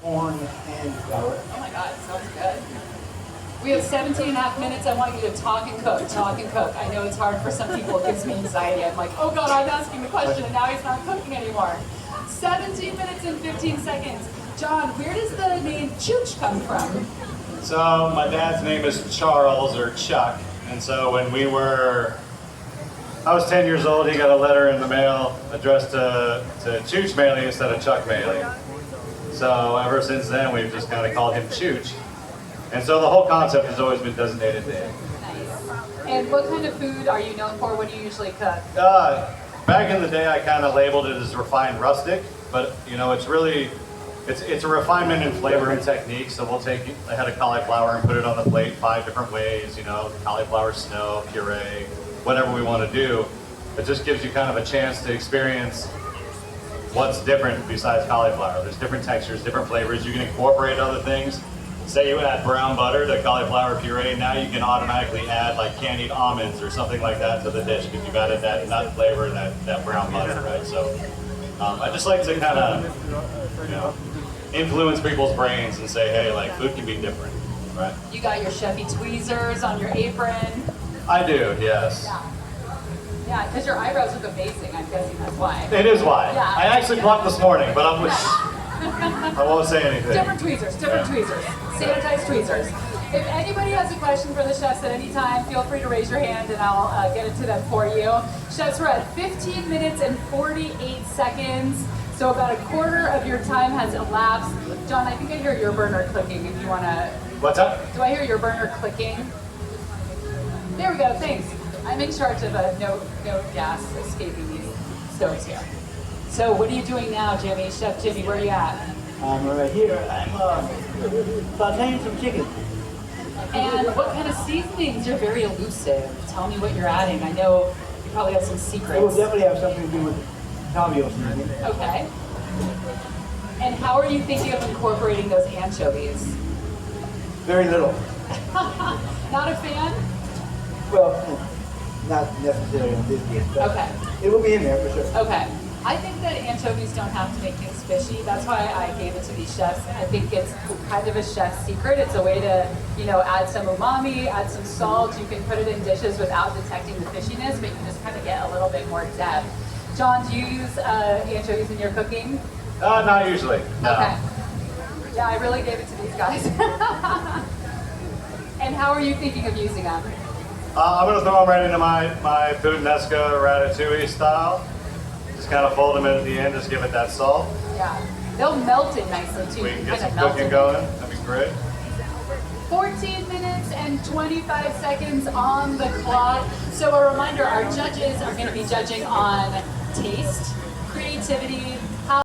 corn, and flour. Oh my God, sounds good. We have 17 and a half minutes. I want you to talk and cook, talk and cook. I know it's hard for some people. It gives me anxiety. I'm like, oh God, I'm asking the question and now he's not cooking anymore. 17 minutes and 15 seconds. John, where does the name Chooch come from? So my dad's name is Charles, or Chuck, and so when I was 10 years old, he got a letter in the mail addressed to Chooch Maley instead of Chuck Maley. So ever since then, we've just kind of called him Chooch. And so the whole concept has always been designated to him. Nice. And what kind of food are you known for? What do you usually cook? Back in the day, I kind of labeled it as refined rustic, but you know, it's really, it's a refinement in flavor and technique. So we'll take a head of cauliflower and put it on the plate 5 different ways, you know, cauliflower snow, puree, whatever we want to do. It just gives you kind of a chance to experience what's different besides cauliflower. There's different textures, different flavors. You can incorporate other things. Say you add brown butter to cauliflower puree, now you can automatically add like candied almonds or something like that to the dish because you've added that nut flavor and that brown butter, right? So I just like to kind of, you know, influence people's brains and say, hey, like food can be different, right? You got your Chevy tweezers on your apron. I do, yes. Yeah, because your eyebrows look amazing. I'm guessing that's why. It is why. Yeah. I actually plucked this morning, but I won't say anything. Different tweezers, tweezers. Sanitized tweezers. If anybody has a question for the chefs at any time, feel free to raise your hand and I'll get it to them for you. Chefs, we're at 15 minutes and 48 seconds. So about a quarter of your time has elapsed. John, I think I hear your burner clicking if you want to... What's up? Do I hear your burner clicking? There we go, thanks. I'm in charge of no gas escaping these stoves here. So what are you doing now, Jimmy? Chef Jimmy, where are you at? I'm right here. I'm sauteing some chicken. And what kind of seasonings? You're very elusive. Tell me what you're adding. I know you probably have some It will secrets. definitely have something to do with caviar seasoning. Okay. And how are you thinking of incorporating those anchovies? Very little. Not a fan? Well, not necessarily on this dish, but Okay. it will be in there for sure. Okay. I think that anchovies don't have to make things fishy. That's why I gave it to these chefs. I think it's kind of a chef's secret. It's a way to, you know, add some umami, add some salt. You can put it in dishes without detecting the fishiness, but you just kind of get a little bit more depth. John, do you use anchovies in your cooking? Not usually. No. Okay. Yeah, I really gave it to these guys. And how are you thinking of using them? I'm going to throw them right into my Puttanesca ratatouille style. Just kind of fold them in at the end, just give it that salt. Yeah. They'll melt it nicely too. We can You get kind some of melt cooking it. going. That'd be great. 14 minutes and 25 seconds on the clock. So a reminder, our judges are going to be judging on taste, creativity,